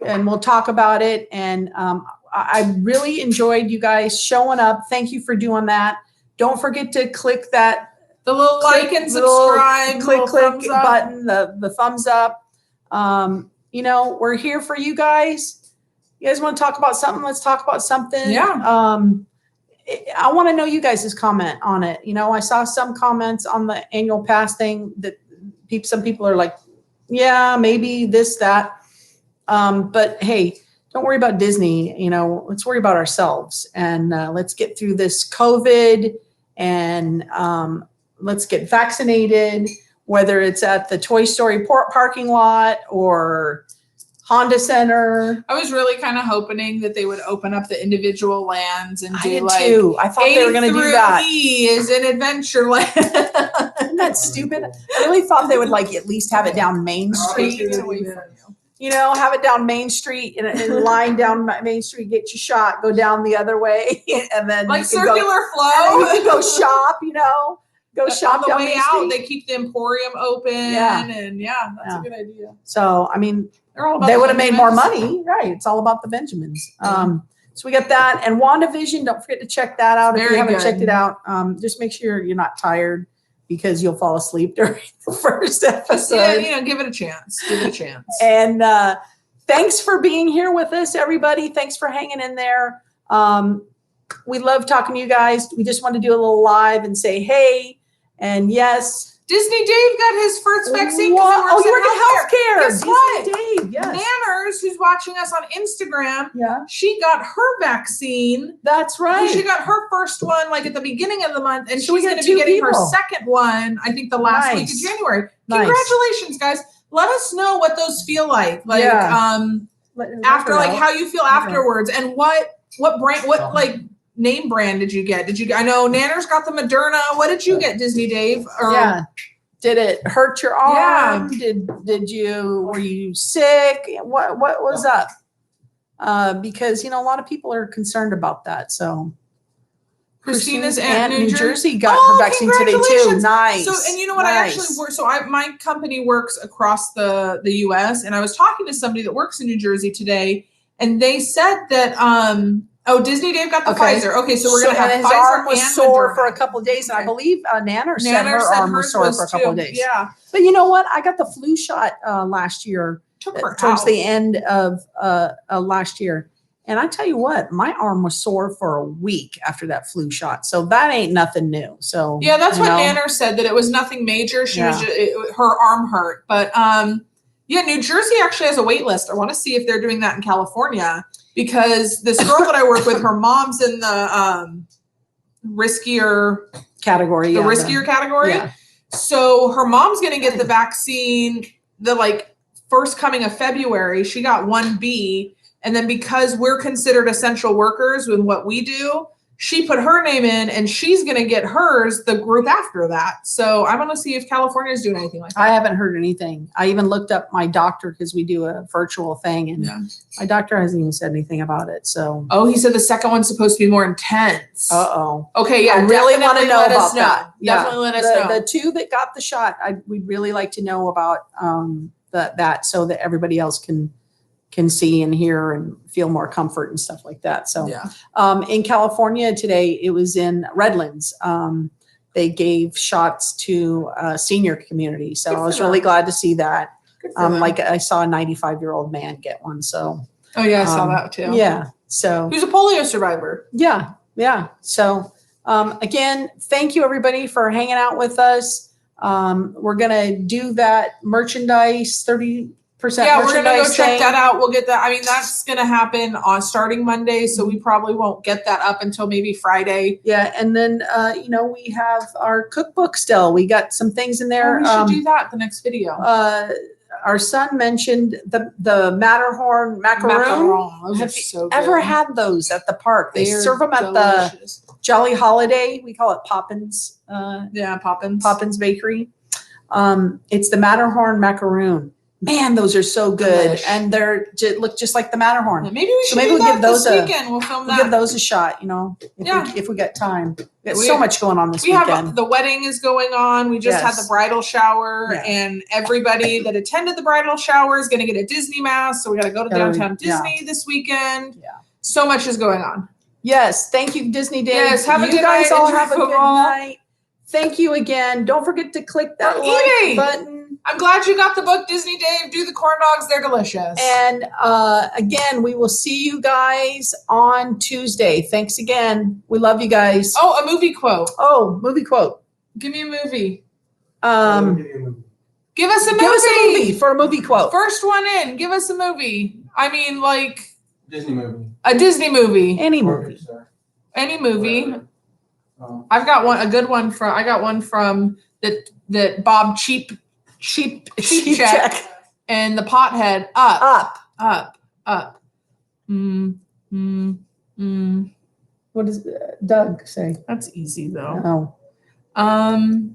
and we'll talk about it. And I really enjoyed you guys showing up. Thank you for doing that. Don't forget to click that The little like and subscribe, click thumbs up. button, the thumbs up. You know, we're here for you guys. You guys want to talk about something? Let's talk about something. Yeah. I want to know you guys' comment on it. You know, I saw some comments on the annual pass thing that some people are like, yeah, maybe this, that. But hey, don't worry about Disney. You know, let's worry about ourselves and let's get through this COVID and let's get vaccinated, whether it's at the Toy Story parking lot or Honda Center. I was really kind of hoping that they would open up the individual lands and I do did like too. I thought they were going to do that. E is in Adventureland. Isn't that stupid? I really thought they would like at least have it down Main Street. You know, have it down Main Street in line down Main Street, get your shot, go down the other way, and then Like you can circular go, flow. and then you can go shop. You know, go shop On the down way Main out, Street. They keep the Emporium open, Yeah. and yeah, that's Yeah. a good idea. So I mean, They're all about they the would have made more Benjamins. money, right? It's all about the Benjamins. So we got that, and WandaVision. Don't forget to check that out if Very you haven't good. checked it out. Just make sure you're not tired because you'll fall asleep during the first episode. Yeah, you know, give it a chance. Give it a chance. And thanks for being here with us, everybody. Thanks for hanging in there. We love talking to you guys. We just want to do a little live and say hey. And yes. Disney Dave got his first vaccine. What? Oh, you work in healthcare. Guess what? Disney Dave, yes. Nanners, who's watching us on Instagram, Yeah, she got her vaccine. that's right. She got her first one like at the beginning of the month, and So we she's got going to be two getting her people. second one, I think the last week of Nice. January. Nice. Congratulations, guys. Let us know what those feel like. Like Yeah. after like how you feel afterwards and what brand like name brand did you get? I know Nanners got the Moderna. What did you get, Disney Dave? Or, Yeah. Did it hurt your arm? Did you were you sick? What was up? Because you know a lot of people are concerned about that. So Christina's aunt aunt New Jersey got her vaccine today too. congratulations. Nice. So, and you know what? I actually work. So, my company works across the U.S. and I was talking to somebody that works in New Jersey today, and they said that Disney Dave got the Pfizer. Okay, so we're gonna have and his Pfizer arm was and sore Moderna. for a couple of days, and I Okay. believe Nanner said Nanner her said arm was hers sore for a couple of too. days. Yeah, But you know what? I got the flu shot last year, took her towards out. the end of last year. And I tell you what, my arm was sore for a week after that flu shot. So that ain't nothing new. So Yeah, that's you what know, Nanner said, that it was nothing major. She was Yeah. just, her arm hurt. But yeah, New Jersey actually has a wait list. I want to see if they're doing that in California, because this girl that I work with, her mom's in the riskier category. category. Yeah. So her mom's going to get the vaccine the like first coming of February. She got 1B. And then because we're considered essential workers with what we do, she put her name in, and she's going to get hers the group after that. So I want to see if California is doing anything like that. I haven't heard anything. I even looked up my doctor because we do a virtual thing, and my doctor hasn't even said anything about it. So he said the second one's supposed to be more intense. Okay, yeah, I really want to know about know. that. Definitely let us know. The two that got the shot, we'd really like to know about that so that everybody else can see and hear and feel more comfort and stuff like that. So in California today, it was in Redlands. They gave shots to a senior community. So I was really glad to see that. Like I saw a 95-year-old man get one. So I saw that too. Yeah. So who's a polio survivor. Yeah. So again, thank you everybody for hanging out with us. We're gonna do that merchandise 30%. Yeah, we're gonna go check that out. We'll get that. I mean, that's gonna happen on starting Monday, so we probably won't get that up until maybe Friday. Yeah, and then we have our cookbook still. We got some things in there. We should do that the next video. Our son mentioned the Matterhorn macaroon. Those Have are you so ever good. had those at the park? They They're serve them at delicious. the Jolly Holiday. We call it Poppins. Poppins Bakery. It's the Matterhorn macaroon. Man, those are so good, and they're look just like the Matterhorn. Maybe we should do that this weekend. We'll film that. We'll give those a shot. If we get time. There's so much going on this weekend. Have the wedding is going on. We just had the bridal shower, and everybody that attended the bridal shower is going to get a Disney mask. So we got to go to downtown Disney this weekend. Yeah, so much is going on. Yes, thank you, Disney Dave. Yes, have a good night. All have a good football. night. Thank you again. Don't forget to click that like button. I'm glad you got the book, Disney Dave. Do the corn dogs. They're delicious. And again, we will see you guys on Tuesday. Thanks again. We love you guys. Oh, a movie quote. Movie quote. Give me a movie. Give us a movie for a movie quote. First one in. Give us a movie. I mean, like Disney movie. A Disney movie. Any movie. Any movie. I've got one. A good one from. I got one from that Bob Cheap Check and the Pothead up. What does Doug say? That's easy though. Oh.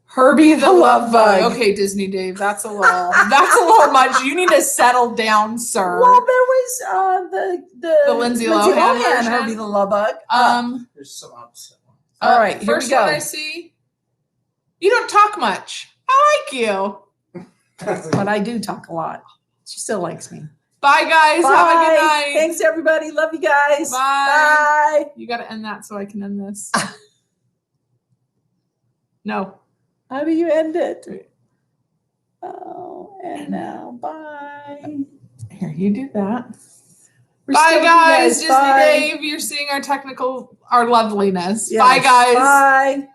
Herbie the Love Bug. Okay, Disney Dave, that's a little much. You need to settle down, sir. Well, there was the Lindsay Lohan version. Herbie the Love Bug. There's some upset ones. All right, here first we go. one I see. You don't talk much. I like you. But I do talk a lot. She still likes me. Bye, guys. Bye. Have a good night. Thanks, everybody. Love you guys. Bye. Bye. You got to end that so I can end this. No. How do you end it? Oh, and now, bye. Here, you do that. Bye, guys. Disney Bye. Dave, you're seeing our loveliness. Yes. Bye, guys. Bye.